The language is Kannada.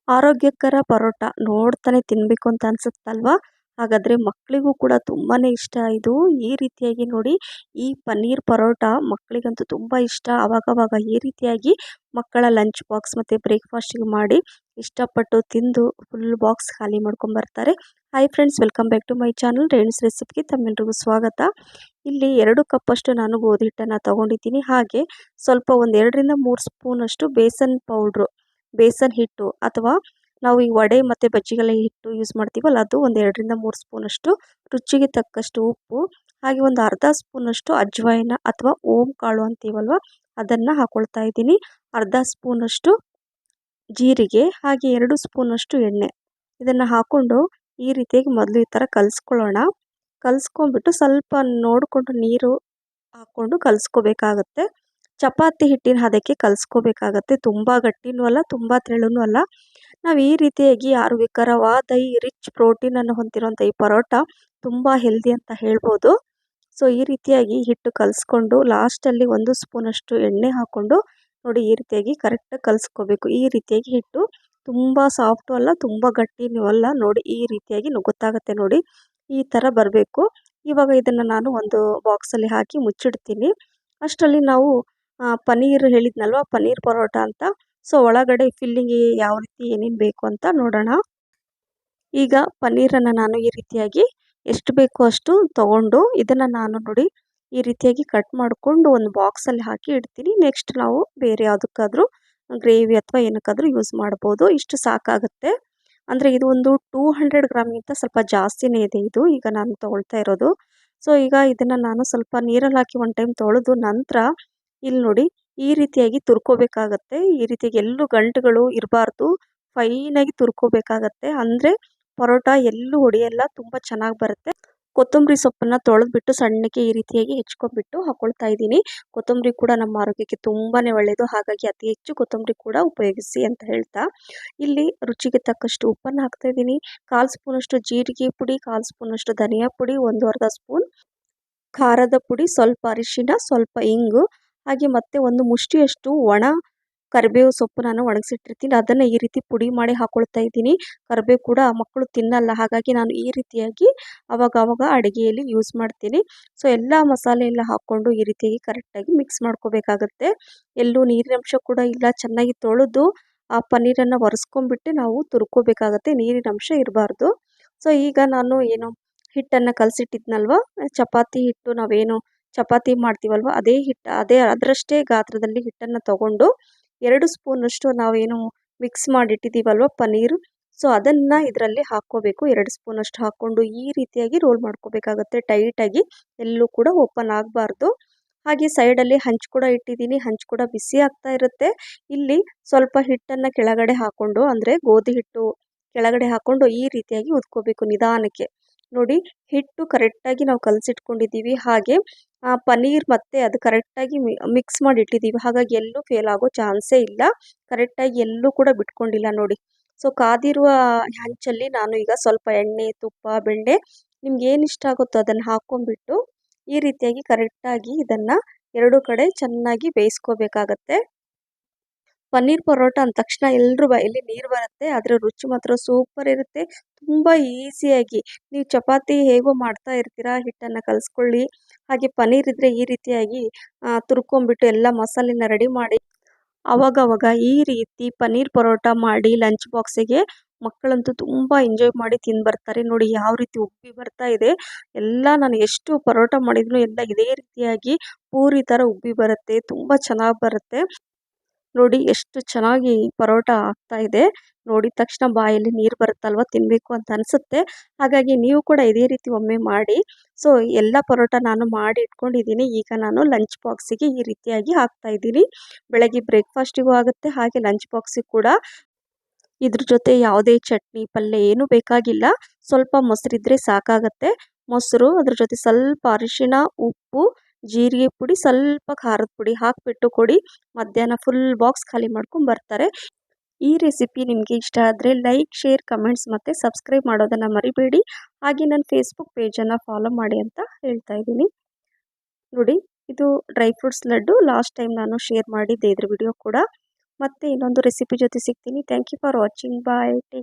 ಆರೋಗ್ಯಕರ ಪರೋಟ ನೋಡ್ತಾನೆ ತಿನ್ನಬೇಕು ಅಂತ ಅನ್ಸುತ್ತಲ್ವಾ? ಹಾಗಾದರೆ ಮಕ್ಕಳಿಗೂ ಕೂಡ ತುಂಬಾ ಇಷ್ಟ ಇದು. ಈ ರೀತಿಯಾಗಿ ನೋಡಿ, ಈ ಪನ್ನೀರ್ ಪರೋಟ ಮಕ್ಕಳಿಗಂತೂ ತುಂಬ ಇಷ್ಟ. ಆವಾಗವಾಗ ಈ ರೀತಿಯಾಗಿ ಮಕ್ಕಳ ಲಂಚ್ ಬಾಕ್ಸ್ ಮತ್ತು ಬ್ರೇಕ್ಫಾಸ್ಟಿಗೆ ಮಾಡಿ ಇಷ್ಟಪಟ್ಟು ತಿಂದು ಫುಲ್ ಬಾಕ್ಸ್ ಖಾಲಿ ಮಾಡ್ಕೊಂಬರ್ತಾರೆ. Hi friends, welcome back to my channel Renu's ರೆಸಿಪಿಗೆ ತಮ್ಮೆಲ್ಲರಿಗೂ ಸ್ವಾಗತ. ಇಲ್ಲಿ 2 ಕಪ್ಪಷ್ಟು ನಾನು ಗೋಧಿ ಹಿಟ್ಟನ್ನು ತಗೊಂಡಿದ್ದೀನಿ. ಹಾಗೆ ಸ್ವಲ್ಪ ಒಂದು 2 ರಿಂದ 3 ಸ್ಪೂನಷ್ಟು ಬೇಸನ್ ಹಿಟ್ಟು ಅಥವಾ ನಾವು ಈ ವಡೆ ಮತ್ತು ಬಜ್ಜಿಗೆಲ್ಲ ಹಿಟ್ಟು ಯೂಸ್ ಮಾಡ್ತೀವಲ್ಲ, ಅದು ಒಂದು 2 ರಿಂದ 3 ಸ್ಪೂನಷ್ಟು, ರುಚಿಗೆ ತಕ್ಕಷ್ಟು ಉಪ್ಪು, ಹಾಗೆ ಒಂದು ಅರ್ಧ ಸ್ಪೂನಷ್ಟು ಅಜ್ವಾಯಿನ ಅಥವಾ ಓಂ ಕಾಳು ಅಂತೀವಲ್ವ, ಅದನ್ನು ಹಾಕೊಳ್ತಾ ಇದ್ದೀನಿ. ಅರ್ಧ ಸ್ಪೂನಷ್ಟು ಜೀರಿಗೆ, ಹಾಗೆ 2 ಸ್ಪೂನಷ್ಟು ಎಣ್ಣೆ. ಇದನ್ನು ಹಾಕ್ಕೊಂಡು ಈ ರೀತಿಯಾಗಿ ಮೊದಲು ಈ ಥರ ಕಲಿಸ್ಕೊಳ್ಳೋಣ. ಕಲಿಸ್ಕೊಂಡ್ಬಿಟ್ಟು ಸ್ವಲ್ಪ ನೋಡಿಕೊಂಡು ನೀರು ಹಾಕ್ಕೊಂಡು ಕಲಿಸ್ಕೋಬೇಕಾಗತ್ತೆ. ಚಪಾತಿ ಹಿಟ್ಟಿನ ಹದಕ್ಕೆ ಕಲಿಸ್ಕೋಬೇಕಾಗತ್ತೆ. ತುಂಬ ಗಟ್ಟಿನೂ ಅಲ್ಲ, ತುಂಬ ತೆಳುನೂ ಅಲ್ಲ. ನಾವು ಈ ರೀತಿಯಾಗಿ ಆರೋಗ್ಯಕರವಾದ ಈ ರಿಚ್ ಪ್ರೋಟೀನನ್ನು ಹೊಂದಿರುವಂಥ ಈ ಪರೋಟ ತುಂಬ ಹೆಲ್ದಿ ಅಂತ ಹೇಳ್ಬೋದು. ಸೊ ಈ ರೀತಿಯಾಗಿ ಹಿಟ್ಟು ಕಲಿಸ್ಕೊಂಡು ಲಾಸ್ಟಲ್ಲಿ 1 ಸ್ಪೂನಷ್ಟು ಎಣ್ಣೆ ಹಾಕ್ಕೊಂಡು ನೋಡಿ ಈ ರೀತಿಯಾಗಿ ಕರೆಕ್ಟಾಗಿ ಕಲಿಸ್ಕೋಬೇಕು. ಈ ರೀತಿಯಾಗಿ ಹಿಟ್ಟು ತುಂಬ ಸಾಫ್ಟು ಅಲ್ಲ, ತುಂಬ ಗಟ್ಟಿನೂ ಅಲ್ಲ. ನೋಡಿ ಈ ರೀತಿಯಾಗಿ ಗೊತ್ತಾಗುತ್ತೆ ನೋಡಿ, ಈ ಥರ ಬರಬೇಕು. ಇವಾಗ ಇದನ್ನು ನಾನು ಒಂದು ಬಾಕ್ಸಲ್ಲಿ ಹಾಕಿ ಮುಚ್ಚಿಡ್ತೀನಿ. ಅಷ್ಟರಲ್ಲಿ ನಾವು ಪನ್ನೀರ್ ಹೇಳಿದ್ನಲ್ವ, ಪನ್ನೀರ್ ಪರೋಟ ಅಂತ. ಸೊ ಒಳಗಡೆ ಫಿಲ್ಲಿಂಗಿಗೆ ಯಾವ ರೀತಿ ಏನೇನು ಬೇಕು ಅಂತ ನೋಡೋಣ. ಈಗ ಪನ್ನೀರನ್ನು ನಾನು ಈ ರೀತಿಯಾಗಿ ಎಷ್ಟು ಬೇಕೋ ಅಷ್ಟು ತೊಗೊಂಡು ಇದನ್ನು ನಾನು ನೋಡಿ ಈ ರೀತಿಯಾಗಿ ಕಟ್ ಮಾಡಿಕೊಂಡು ಒಂದು ಬಾಕ್ಸಲ್ಲಿ ಹಾಕಿ ಇಡ್ತೀನಿ. ನೆಕ್ಸ್ಟ್ ನಾವು ಬೇರೆ ಯಾವುದಕ್ಕಾದ್ರೂ ಗ್ರೇವಿ ಅಥವಾ ಏನಕ್ಕಾದ್ರೂ ಯೂಸ್ ಮಾಡ್ಬೋದು. ಇಷ್ಟು ಸಾಕಾಗುತ್ತೆ. ಅಂದರೆ ಇದು ಒಂದು 200 ಗ್ರಾಮ್ಗಿಂತ ಸ್ವಲ್ಪ ಜಾಸ್ತಿನೇ ಇದೆ ಇದು ಈಗ ನಾನು ತೊಗೊಳ್ತಾ ಇರೋದು. ಸೊ ಈಗ ಇದನ್ನು ನಾನು ಸ್ವಲ್ಪ ನೀರಲ್ಲಿ ಹಾಕಿ ಒಂದು ಟೈಮ್ ತೊಳೆದು ನಂತರ ಇಲ್ಲಿ ನೋಡಿ ಈ ರೀತಿಯಾಗಿ ತುರ್ಕೋಬೇಕಾಗತ್ತೆ. ಈ ರೀತಿಯಾಗಿ ಎಲ್ಲೂ ಗಂಟುಗಳು ಇರಬಾರ್ದು, ಫೈನಾಗಿ ತುರ್ಕೋಬೇಕಾಗತ್ತೆ. ಅಂದರೆ ಪರೋಟ ಎಲ್ಲೂ ಹೊಡೆಯಲ್ಲ, ತುಂಬ ಚೆನ್ನಾಗಿ ಬರುತ್ತೆ. ಕೊತ್ತಂಬರಿ ಸೊಪ್ಪನ್ನು ತೊಳೆದ್ಬಿಟ್ಟು ಸಣ್ಣಕ್ಕೆ ಈ ರೀತಿಯಾಗಿ ಹೆಚ್ಕೊಂಡ್ಬಿಟ್ಟು ಹಾಕ್ಕೊಳ್ತಾ ಇದ್ದೀನಿ. ಕೊತ್ತಂಬರಿ ಕೂಡ ನಮ್ಮ ಆರೋಗ್ಯಕ್ಕೆ ತುಂಬಾ ಒಳ್ಳೆಯದು. ಹಾಗಾಗಿ ಅತಿ ಹೆಚ್ಚು ಕೊತ್ತಂಬರಿ ಕೂಡ ಉಪಯೋಗಿಸಿ ಅಂತ ಹೇಳ್ತಾ ಇಲ್ಲಿ ರುಚಿಗೆ ತಕ್ಕಷ್ಟು ಉಪ್ಪನ್ನು ಹಾಕ್ತಾ ಇದ್ದೀನಿ. 1/4 ಸ್ಪೂನಷ್ಟು ಜೀರಿಗೆ ಪುಡಿ, 1/4 ಸ್ಪೂನಷ್ಟು ಧನಿಯಾ ಪುಡಿ, 1/2 ಸ್ಪೂನ್ ಖಾರದ ಪುಡಿ, ಸ್ವಲ್ಪ ಅರಿಶಿನ, ಸ್ವಲ್ಪ ಇಂಗು, ಹಾಗೆ ಮತ್ತೆ ಒಂದು ಮುಷ್ಟಿಯಷ್ಟು ಒಣ ಕರಿಬೇವು ಸೊಪ್ಪು ನಾನು ಒಣಗಿಸಿಟ್ಟಿರ್ತೀನಿ. ಅದನ್ನು ಈ ರೀತಿ ಪುಡಿ ಮಾಡಿ ಹಾಕ್ಕೊಳ್ತಾ ಇದ್ದೀನಿ. ಕರಿಬೇವು ಕೂಡ ಮಕ್ಕಳು ತಿನ್ನಲ್ಲ, ಹಾಗಾಗಿ ನಾನು ಈ ರೀತಿಯಾಗಿ ಅವಾಗವಾಗ ಅಡುಗೆಯಲ್ಲಿ ಯೂಸ್ ಮಾಡ್ತೀನಿ. ಸೊ ಎಲ್ಲ ಮಸಾಲೆ ಎಲ್ಲ ಹಾಕ್ಕೊಂಡು ಈ ರೀತಿಯಾಗಿ ಕರೆಕ್ಟಾಗಿ ಮಿಕ್ಸ್ ಮಾಡ್ಕೋಬೇಕಾಗತ್ತೆ. ಎಲ್ಲೂ ನೀರಿನಂಶ ಕೂಡ ಇಲ್ಲ. ಚೆನ್ನಾಗಿ ತೊಳೆದು ಆ ಪನ್ನೀರನ್ನು ಒರೆಸ್ಕೊಂಡ್ಬಿಟ್ಟು ನಾವು ತುರ್ಕೋಬೇಕಾಗತ್ತೆ, ನೀರಿನಂಶ ಇರಬಾರ್ದು. ಸೊ ಈಗ ನಾನು ಹಿಟ್ಟನ್ನು ಕಲಸಿಟ್ಟಿದ್ನಲ್ವ, ಚಪಾತಿ ಹಿಟ್ಟು ನಾವೇನು ಚಪಾತಿ ಮಾಡ್ತೀವಲ್ವ ಅದೇ ಹಿಟ್ಟು, ಅದರಷ್ಟೇ ಗಾತ್ರದಲ್ಲಿ ಹಿಟ್ಟನ್ನು ತಗೊಂಡು 2 ಸ್ಪೂನಷ್ಟು ನಾವೇನು ಮಿಕ್ಸ್ ಮಾಡಿಟ್ಟಿದ್ದೀವಲ್ವ ಪನ್ನೀರು, ಸೊ ಅದನ್ನು ಇದರಲ್ಲಿ ಹಾಕ್ಕೋಬೇಕು. 2 ಸ್ಪೂನಷ್ಟು ಹಾಕ್ಕೊಂಡು ಈ ರೀತಿಯಾಗಿ ರೋಲ್ ಮಾಡ್ಕೋಬೇಕಾಗತ್ತೆ ಟೈಟಾಗಿ, ಎಲ್ಲೂ ಕೂಡ ಓಪನ್ ಆಗಬಾರ್ದು. ಹಾಗೆ ಸೈಡಲ್ಲಿ ಹಂಚು ಕೂಡ ಇಟ್ಟಿದ್ದೀನಿ. ಹಂಚು ಕೂಡ ಬಿಸಿ ಆಗ್ತಾ ಇರುತ್ತೆ. ಇಲ್ಲಿ ಸ್ವಲ್ಪ ಹಿಟ್ಟನ್ನು ಕೆಳಗಡೆ ಹಾಕ್ಕೊಂಡು, ಅಂದರೆ ಗೋಧಿ ಹಿಟ್ಟು ಕೆಳಗಡೆ ಹಾಕ್ಕೊಂಡು ಈ ರೀತಿಯಾಗಿ ಉದ್ಕೋಬೇಕು ನಿಧಾನಕ್ಕೆ. ನೋಡಿ ಹಿಟ್ಟು ಕರೆಕ್ಟಾಗಿ ನಾವು ಕಲಸಿಟ್ಕೊಂಡಿದ್ದೀವಿ. ಹಾಗೆ ಪನ್ನೀರ್ ಮತ್ತು ಅದು ಕರೆಕ್ಟಾಗಿ ಮಿಕ್ಸ್ ಮಾಡಿ ಇಟ್ಟಿದ್ದೀವಿ. ಹಾಗಾಗಿ ಎಲ್ಲೂ ಫೇಲ್ ಆಗೋ ಚಾನ್ಸೇ ಇಲ್ಲ. ಕರೆಕ್ಟಾಗಿ ಎಲ್ಲೂ ಕೂಡ ಬಿಟ್ಕೊಂಡಿಲ್ಲ ನೋಡಿ. ಸೊ ಕಾದಿರುವ ಹಂಚಲ್ಲಿ ನಾನು ಈಗ ಸ್ವಲ್ಪ ಎಣ್ಣೆ, ತುಪ್ಪ, ಬೆಣ್ಣೆ ನಿಮ್ಗೆ ಏನು ಇಷ್ಟ ಆಗುತ್ತೋ ಅದನ್ನು ಹಾಕ್ಕೊಂಡ್ಬಿಟ್ಟು ಈ ರೀತಿಯಾಗಿ ಕರೆಕ್ಟಾಗಿ ಇದನ್ನು 2 ಕಡೆ ಚೆನ್ನಾಗಿ ಬೇಯಿಸ್ಕೋಬೇಕಾಗತ್ತೆ. ಪನ್ನೀರ್ ಪರೋಟ ಅಂದ ತಕ್ಷಣ ಎಲ್ಲರ ಬಾಯಲ್ಲಿ ನೀರು ಬರುತ್ತೆ. ಅದರ ರುಚಿ ಮಾತ್ರ ಸೂಪರ್ ಇರುತ್ತೆ. ತುಂಬ ಈಸಿಯಾಗಿ ನೀವು ಚಪಾತಿ ಹೇಗೋ ಮಾಡ್ತಾ ಇರ್ತೀರಾ, ಹಿಟ್ಟನ್ನು ಕಲಿಸ್ಕೊಳ್ಳಿ. ಹಾಗೆ ಪನ್ನೀರ್ ಇದ್ದರೆ ಈ ರೀತಿಯಾಗಿ ತುರ್ಕೊಂಬಿಟ್ಟು ಎಲ್ಲ ಮಸಾಲೆನ ರೆಡಿ ಮಾಡಿ ಅವಾಗವಾಗ ಈ ರೀತಿ ಪನ್ನೀರ್ ಪರೋಟ ಮಾಡಿ ಲಂಚ್ ಬಾಕ್ಸಿಗೆ ಮಕ್ಕಳಂತೂ ತುಂಬ ಎಂಜಾಯ್ ಮಾಡಿ ತಿಂದು ಬರ್ತಾರೆ. ನೋಡಿ ಯಾವ ರೀತಿ ಉಬ್ಬಿ ಬರ್ತಾ ಇದೆ. ಎಲ್ಲ ನಾನು ಎಷ್ಟು ಪರೋಟ ಮಾಡಿದ್ರು ಎಲ್ಲ ಇದೇ ರೀತಿಯಾಗಿ ಪೂರಿ ಥರ ಉಬ್ಬಿ ಬರುತ್ತೆ, ತುಂಬ ಚೆನ್ನಾಗಿ ಬರುತ್ತೆ. ನೋಡಿ ಎಷ್ಟು ಚೆನ್ನಾಗಿ ಪರೋಟ ಆಗ್ತಾ ಇದೆ. ನೋಡಿದ ತಕ್ಷಣ ಬಾಯಲ್ಲಿ ನೀರು ಬರುತ್ತಲ್ವ, ತಿನ್ನಬೇಕು ಅಂತ ಅನಿಸುತ್ತೆ. ಹಾಗಾಗಿ ನೀವು ಕೂಡ ಇದೇ ರೀತಿ ಒಮ್ಮೆ ಮಾಡಿ. ಸೊ ಎಲ್ಲ ಪರೋಟ ನಾನು ಮಾಡಿ ಇಟ್ಕೊಂಡಿದ್ದೀನಿ. ಈಗ ನಾನು ಲಂಚ್ ಬಾಕ್ಸಿಗೆ ಈ ರೀತಿಯಾಗಿ ಹಾಕ್ತಾ ಇದ್ದೀನಿ. ಬೆಳಗ್ಗೆ ಬ್ರೇಕ್ಫಾಸ್ಟಿಗೂ ಆಗುತ್ತೆ, ಹಾಗೆ ಲಂಚ್ ಬಾಕ್ಸಿಗೆ ಕೂಡ. ಇದ್ರ ಜೊತೆ ಯಾವುದೇ ಚಟ್ನಿ ಪಲ್ಯ ಏನೂ ಬೇಕಾಗಿಲ್ಲ. ಸ್ವಲ್ಪ ಮೊಸರಿದ್ರೆ ಸಾಕಾಗತ್ತೆ. ಮೊಸರು, ಅದ್ರ ಜೊತೆ ಸ್ವಲ್ಪ ಅರಿಶಿಣ, ಉಪ್ಪು, ಜೀರಿಗೆ ಪುಡಿ, ಸ್ವಲ್ಪ ಖಾರದ ಪುಡಿ ಹಾಕಿಬಿಟ್ಟು ಕೊಡಿ. ಮಧ್ಯಾಹ್ನ ಫುಲ್ ಬಾಕ್ಸ್ ಖಾಲಿ ಮಾಡ್ಕೊಂಡು ಬರ್ತಾರೆ. ಈ ರೆಸಿಪಿ ನಿಮಗೆ ಇಷ್ಟ ಆದರೆ ಲೈಕ್, ಶೇರ್, ಕಮೆಂಟ್ಸ್ ಮತ್ತು ಸಬ್ಸ್ಕ್ರೈಬ್ ಮಾಡೋದನ್ನು ಮರಿಬೇಡಿ. ಹಾಗೆ ನನ್ನ ಫೇಸ್ಬುಕ್ ಪೇಜನ್ನು ಫಾಲೋ ಮಾಡಿ ಅಂತ ಹೇಳ್ತಾ ಇದ್ದೀನಿ. ನೋಡಿ ಇದು dry fruits laddu last time ನಾನು ಶೇರ್ ಮಾಡಿದ್ದೆ ಇದ್ರ ವಿಡಿಯೋ ಕೂಡ. ಮತ್ತೆ ಇನ್ನೊಂದು ರೆಸಿಪಿ ಜೊತೆ ಸಿಗ್ತೀನಿ. Thank you for watching. Bye. Take